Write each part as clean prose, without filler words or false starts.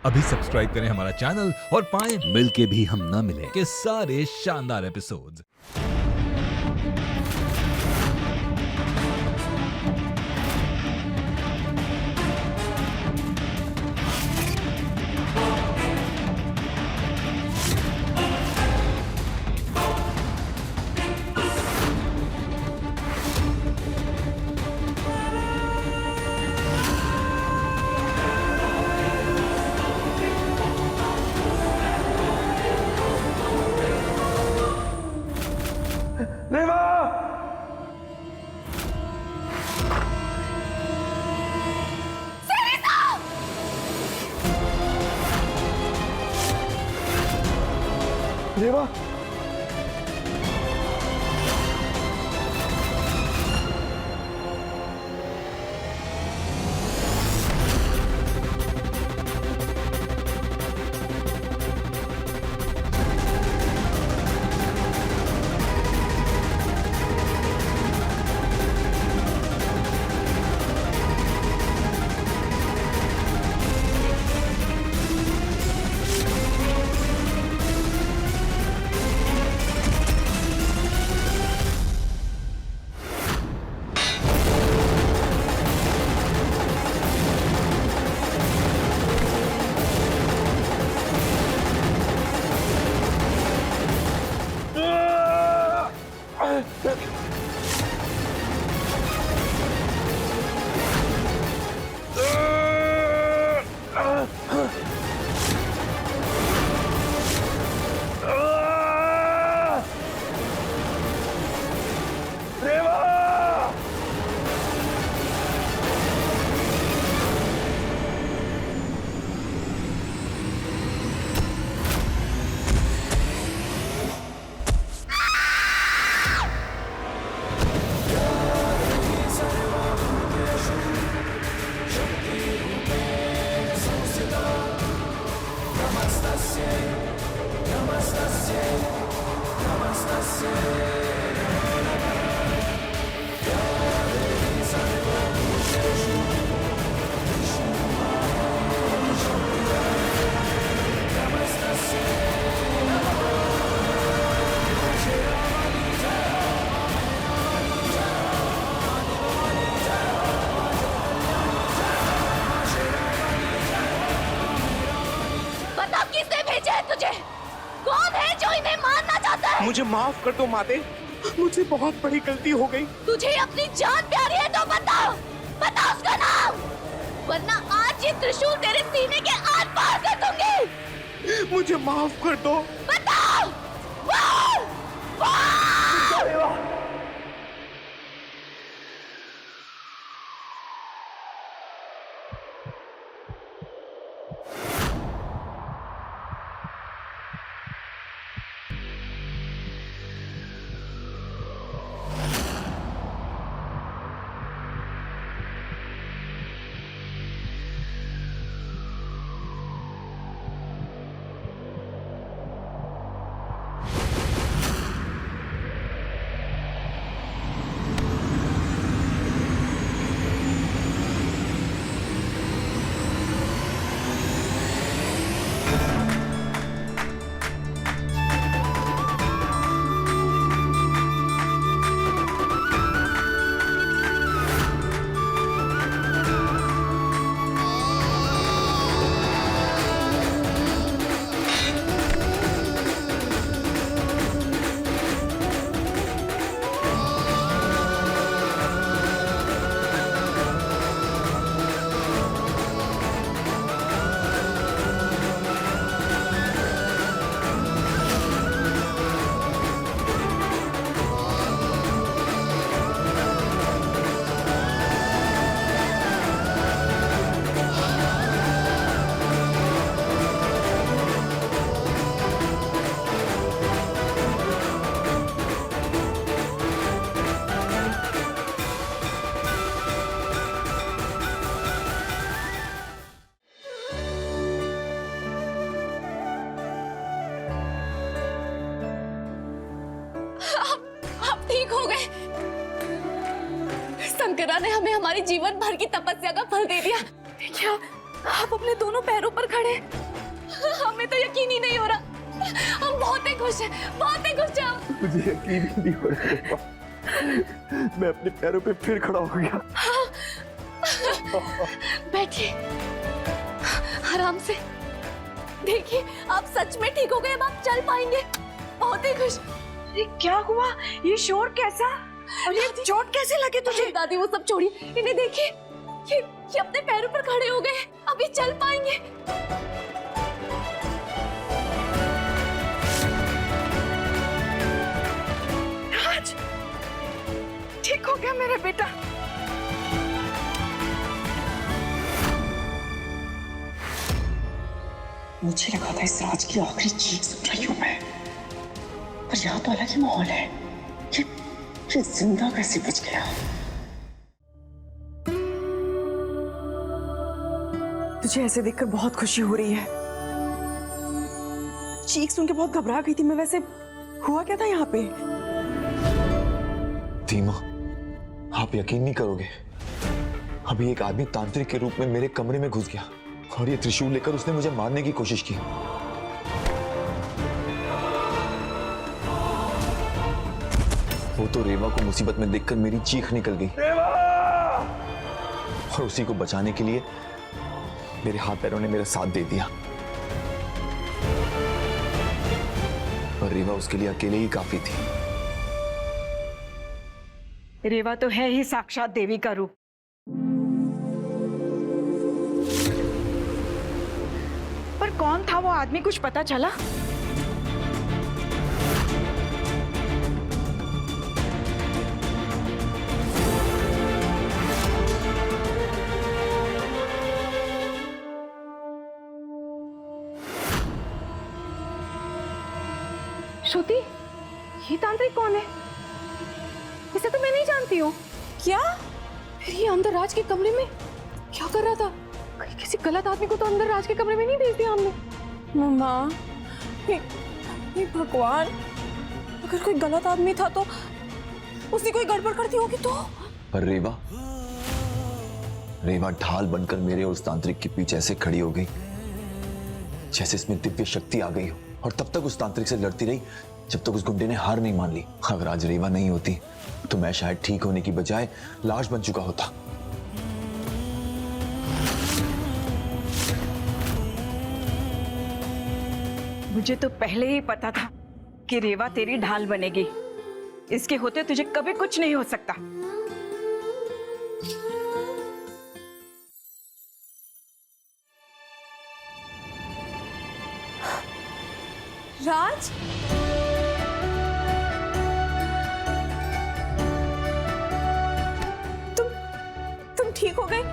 अभी सब्सक्राइब करें हमारा चैनल और पाएं मिलके भी हम न मिले। के सारे शानदार एपिसोड्स। रेवा! रेवा! बता किसने भेजा है तुझे? कौन है जो इन्हें मारना चाहता है? मुझे माफ कर दो माते, मुझसे बहुत बड़ी गलती हो गई। तुझे अपनी जान प्यारी है तो बता, बता उसका नाम, वरना आज ये त्रिशूल तेरे सीने के आर पार कर दूंगी। मुझे माफ कर दो। बताओ, बोल, बोल। शंकरा ने हमें हमारी जीवन भर की तपस्या का फल दे दिया। क्या आप अपने दोनों पैरों पर खड़े। हमें तो यकीन ही नहीं हो रहा। हम बहुत ही खुश हैं, बहुत ही खुश हैं हम। मुझे यकीन ही नहीं हो रहा। मैं अपने पैरों पे फिर खड़ा हो गया। बैठिए आराम से। देखिए आप सच में ठीक हो गए, अब आप चल पाएंगे। बहुत ही खुश। ये क्या हुआ? ये शोर कैसा? और ये चोट कैसे लगे तुझे? दादी वो सब छोड़िए, इन्हें देखिए, ये अपने पैरों पर खड़े हो गए, अभी चल पाएंगे। राज, ठीक हो गया मेरा बेटा? मुझे लगा था इस राज की आखिरी चीख सुन रही हूं मैं, पर यहाँ तो अलग ही माहौल है। ये जिंदा कैसे बच गया? तुझे ऐसे देखकर बहुत खुशी हो रही है। चीख सुन के बहुत घबरा गई थी मैं। वैसे हुआ क्या था यहाँ पे? धीमा, आप यकीन नहीं करोगे, अभी एक आदमी तांत्रिक के रूप में मेरे कमरे में घुस गया और ये त्रिशूल लेकर उसने मुझे मारने की कोशिश की। वो तो रेवा को मुसीबत में देखकर मेरी चीख निकल गई और उसी को बचाने के लिए मेरे हाथ पैरों ने मेरा साथ दे दिया। और रेवा उसके लिए अकेले ही काफी थी। रेवा तो है ही साक्षात देवी का रूप। पर कौन था वो आदमी, कुछ पता चला? श्रुति, ये तांत्रिक कौन है? इसे तो मैं नहीं जानती हूँ। क्या? फिर ये अंदर राज के कमरे में क्या कर रहा था? कहीं किसी गलत आदमी को तो अंदर राज के कमरे में नहीं भेज दिया हमने? मम्मा, ये भगवान, अगर कोई गलत आदमी था तो उसने कोई गड़बड़ कर दी होगी तो? पर रेवा ढाल बनकर मेरे और उस तांत्रिक के पीछे ऐसे खड़ी हो गई जैसे इसमें दिव्य शक्ति आ गई हो, और तब तक उस तांत्रिक से लड़ती रही जब तक उस गुंडे ने हार नहीं मान ली। अगर आज रेवा नहीं होती तो मैं शायद ठीक होने की बजाय लाश बन चुका होता। मुझे तो पहले ही पता था कि रेवा तेरी ढाल बनेगी। इसके होते तुझे कभी कुछ नहीं हो सकता। राज, तुम ठीक हो गए?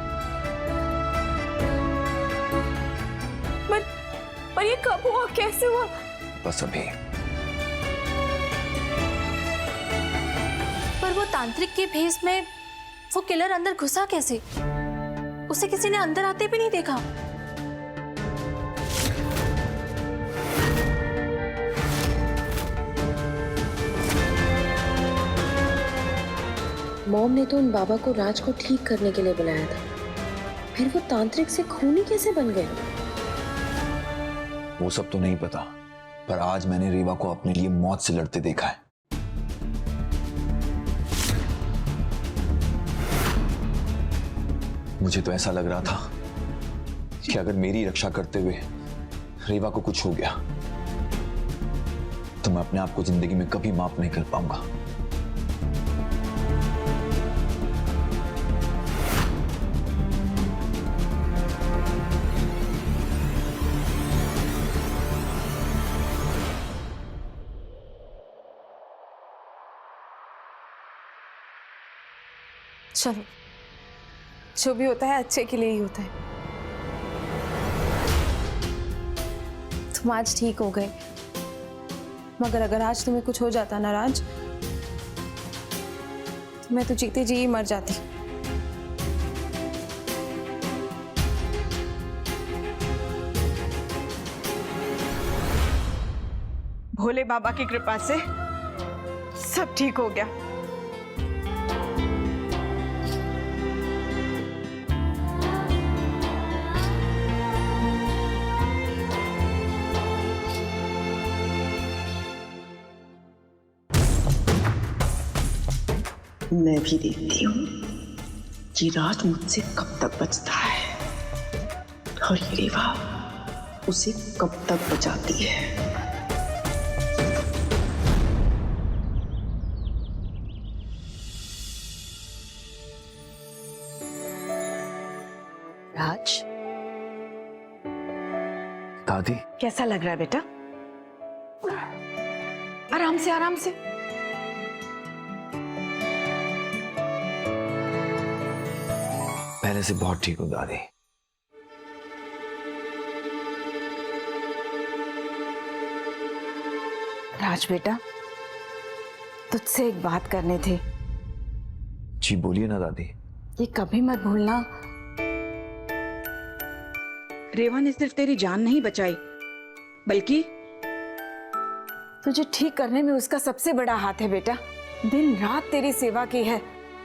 पर ये कब हुआ, कैसे हुआ? बस अभी। पर वो तांत्रिक के भेष में वो किलर अंदर घुसा कैसे? उसे किसी ने अंदर आते भी नहीं देखा। मॉम ने तो उन बाबा को राज को ठीक करने के लिए बुलाया था, फिर वो तांत्रिक से खूनी कैसे बन गए? वो सब तो नहीं पता, पर आज मैंने रेवा को अपने लिए मौत से लड़ते देखा है। मुझे तो ऐसा लग रहा था कि अगर मेरी रक्षा करते हुए रेवा को कुछ हो गया तो मैं अपने आप को जिंदगी में कभी माफ नहीं कर पाऊंगा। चलो, जो भी होता है अच्छे के लिए ही होता है। तुम आज ठीक हो गए, मगर अगर आज तुम्हें कुछ हो जाता ना राज, तो मैं तो जीते जी ही मर जाती। भोले बाबा की कृपा से सब ठीक हो गया। मैं भी देखती हूँ कि राज मुझसे कब तक बचता है और ये रेवा उसे कब तक बचाती है। राज, दादी, कैसा लग रहा है बेटा? आराम से आराम से। पहले से बहुत ठीक हूँ दादी। राज बेटा, तुझसे एक बात करनी थी। जी बोलिए ना दादी। ये कभी मत भूलना, रेवा ने सिर्फ तेरी जान नहीं बचाई, बल्कि तुझे ठीक करने में उसका सबसे बड़ा हाथ है बेटा। दिन रात तेरी सेवा की है,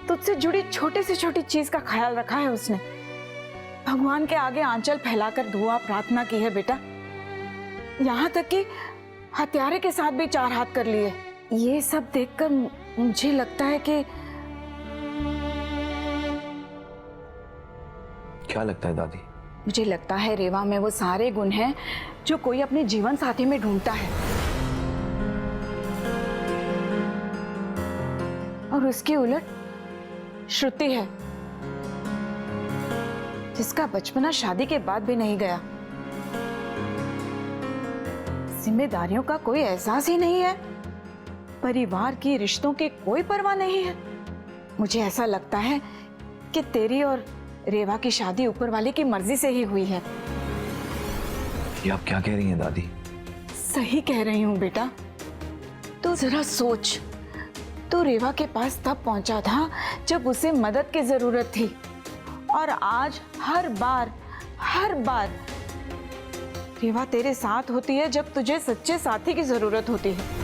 तुझसे जुड़ी छोटी से छोटी चीज का ख्याल रखा है उसने। भगवान के आगे आंचल फैलाकर दुआ प्रार्थना की है बेटा। यहाँ तक कि हत्यारे के साथ भी 4 हाथ कर लिए। ये सब देखकर मुझे लगता है कि क्या लगता है दादी? मुझे लगता है रेवा में वो सारे गुण हैं जो कोई अपने जीवन साथी में ढूंढता है, और उसके उलट श्रुति है, जिसका बचपना शादी के बाद भी नहीं गया। जिम्मेदारियों का कोई एहसास ही नहीं है, परिवार की रिश्तों की कोई परवाह नहीं है। मुझे ऐसा लगता है कि तेरी और रेवा की शादी ऊपर वाले की मर्जी से ही हुई है। ये आप क्या कह रही हैं दादी? सही कह रही हूँ बेटा। तो जरा सोच, तो रेवा के पास तब पहुंचा था जब उसे मदद की जरूरत थी, और आज हर बार रेवा तेरे साथ होती है जब तुझे सच्चे साथी की जरूरत होती है।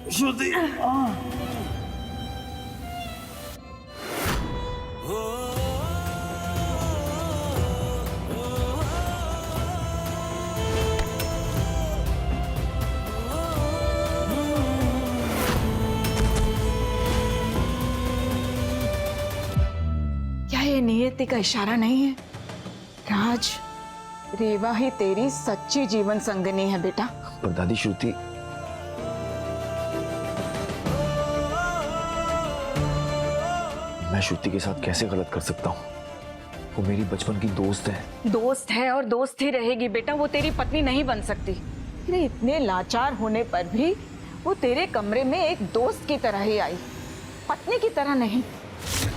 श्रुति, क्या ये नियति का इशारा नहीं है? राज, रेवा ही तेरी सच्ची जीवन संगनी है बेटा। पर दादी श्रुति, मैं श्रुति के साथ कैसे गलत कर सकता हूँ? वो मेरी बचपन की दोस्त है। दोस्त है और दोस्त ही रहेगी बेटा, वो तेरी पत्नी नहीं बन सकती। तेरे इतने लाचार होने पर भी वो तेरे कमरे में एक दोस्त की तरह ही आई, पत्नी की तरह नहीं,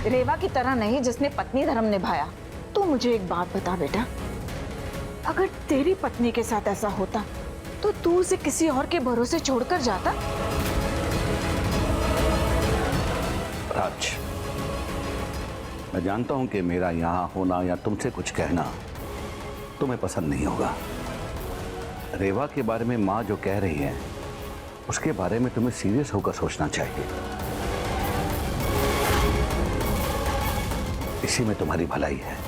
रेवा की तरह नहीं जिसने पत्नी धर्म निभाया। तू मुझे एक बात बता बेटा, अगर तेरी पत्नी के साथ ऐसा होता तो तू उसे किसी और के भरोसे छोड़कर जाता? राज, मैं जानता हूं कि मेरा यहां होना या तुमसे कुछ कहना तुम्हें पसंद नहीं होगा। रेवा के बारे में माँ जो कह रही है उसके बारे में तुम्हें सीरियस होकर सोचना चाहिए। इसी में तुम्हारी भलाई है।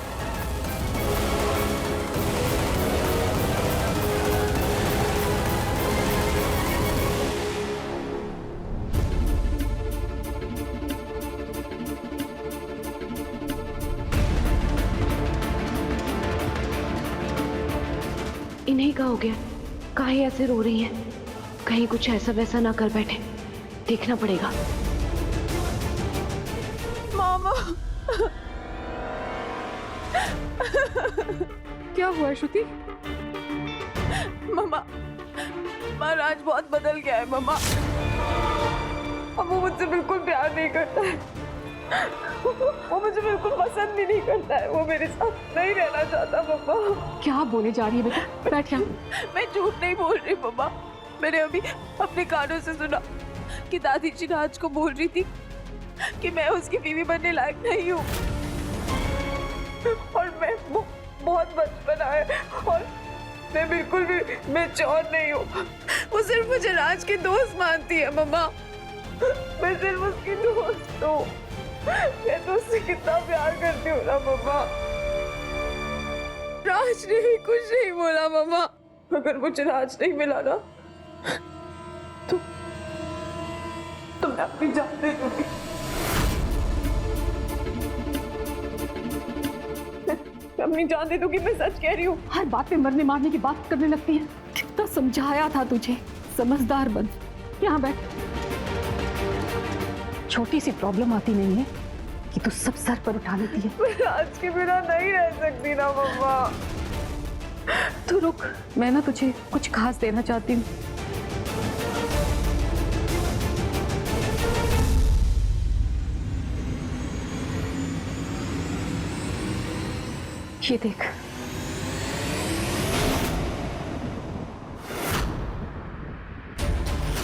इन्हीं का हो गया, काहे ऐसे रो रही हैं? कहीं कुछ ऐसा वैसा ना कर बैठे, देखना पड़ेगा। मामा, क्या हुआ श्रुति? मामा, महाराज बहुत बदल गया है मामा। अब वो मुझसे बिल्कुल प्यार नहीं करता है, वो मुझे बिल्कुल पसंद भी नहीं करता है, वो मेरे साथ नहीं रहना चाहता मामा। क्या बोले जा रही है बेटा? बैठ यहाँ। मैं झूठ नहीं बोल रही मामा, मैंने अभी अपने कानों से सुना कि दादी जी राज को बोल रही थी कि मैं उसकी बीवी बनने लायक नहीं हूँ। और मैं बहुत बचपना है और मैं बिल्कुल भी मैच्योर नहीं हूँ। वो सिर्फ मुझे राज की दोस्त मानती है मम्मा। मैं सिर्फ उसकी दोस्त हूँ। मैं तो उससे कितना प्यार करती हूँ ना मम्मा। राज ने भी कुछ नहीं बोला मम्मा। अगर मुझे राज नहीं मिला ना तो मैं अपनी जान दे दूंगी। मैं अपनी जान दे दूंगी, मैं सच कह रही हूँ। हर बात पे मरने मारने की बात करने लगती है। कितना समझाया था तुझे, समझदार बन। यहाँ बैठ। छोटी सी प्रॉब्लम आती नहीं है कि तू सब सर पर उठा लेती है। मैं राज के बिना नहीं रह सकती ना मम्मा। तू रुक, मैं ना तुझे कुछ खास देना चाहती हूँ। ये देख,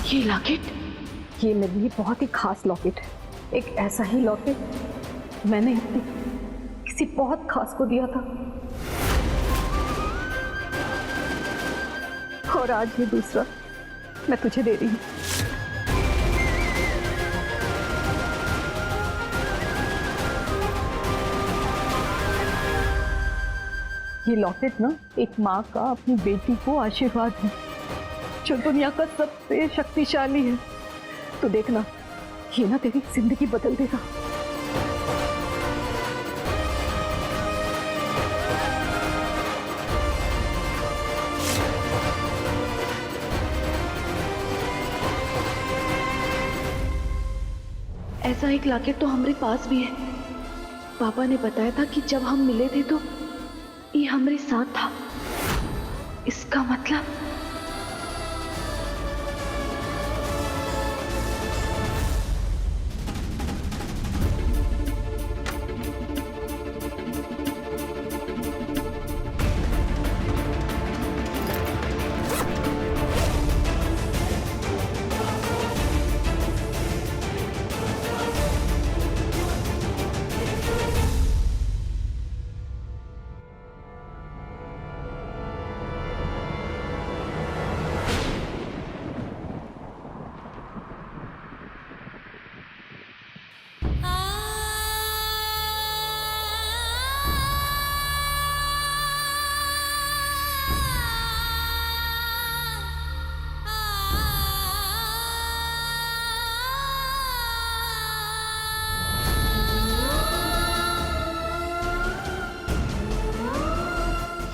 ये लॉकेट, ये मेरे लिए बहुत ही खास लॉकेट है। एक ऐसा ही लॉकेट मैंने अपनी किसी बहुत खास को दिया था और आज ये दूसरा मैं तुझे दे रही हूँ। ये लॉकेट ना एक माँ का अपनी बेटी को आशीर्वाद है जो दुनिया का सबसे शक्तिशाली है। तो देखना, ये ना तेरी जिंदगी बदल देगा। ऐसा एक लॉकेट तो हमारे पास भी है। पापा ने बताया था कि जब हम मिले थे तो ये हमारे साथ था। इसका मतलब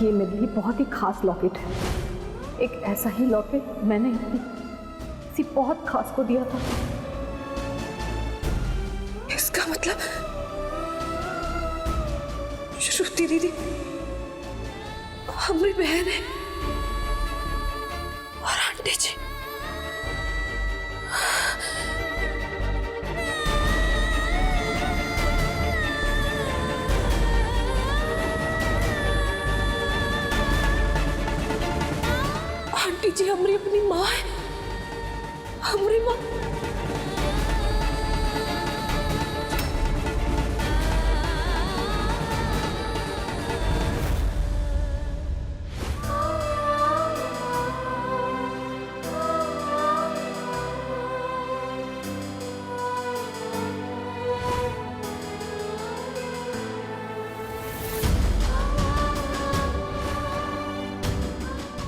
ये मेरे लिए बहुत ही खास लॉकेट है। एक ऐसा ही लॉकेट मैंने अपनी किसी बहुत खास को दिया था। इसका मतलब श्रुति दीदी हमारी बहन है और आंटी जी। आंटी जी हमारी अपनी माँ है, हमारी माँ।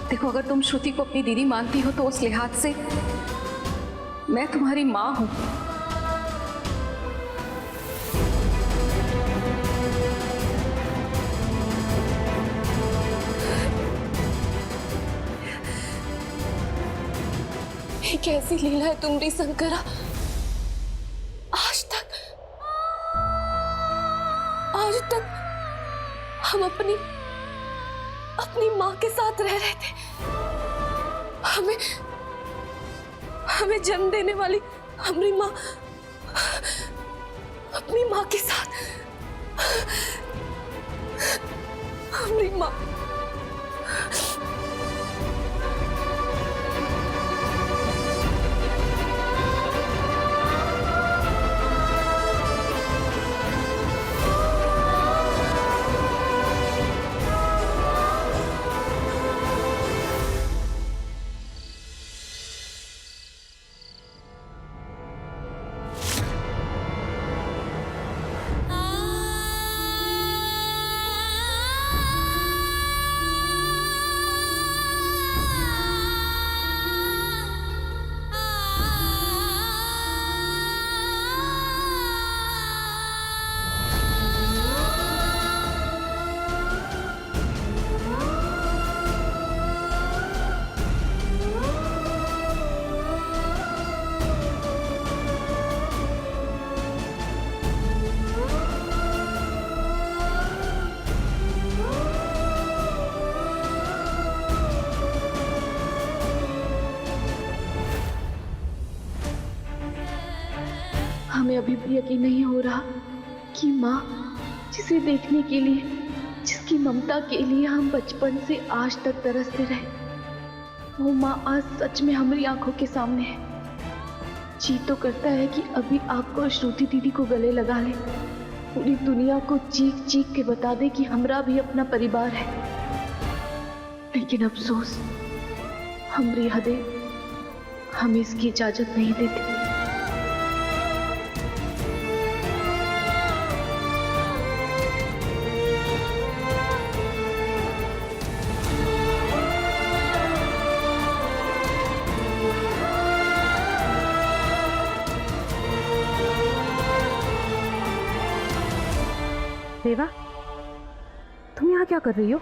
देखो, अगर तुम श्रुति को अपनी दीदी मानती हो तो उस लिहाज से मैं तुम्हारी माँ हूं। ये कैसी लीला है तुम्हारी शंकरा। आज तक हम अपनी माँ के साथ रह रहे थे। हमें जन्म देने वाली हमारी माँ अपनी माँ के साथ, हमारी माँ। हमें अभी भी यकीन नहीं हो रहा कि माँ, जिसे देखने के लिए, जिसकी ममता के लिए हम बचपन से आज तक तरसते रहे, वो माँ आज सच में हमारी आंखों के सामने है। जी तो करता है कि अभी आपको और श्रुति दीदी को गले लगा ले, पूरी दुनिया को चीख चीख के बता दे कि हमरा भी अपना परिवार है। लेकिन अफसोस, हमारी हदें हमें इसकी इजाजत नहीं देती। रेवा, तुम यहाँ क्या कर रही हो?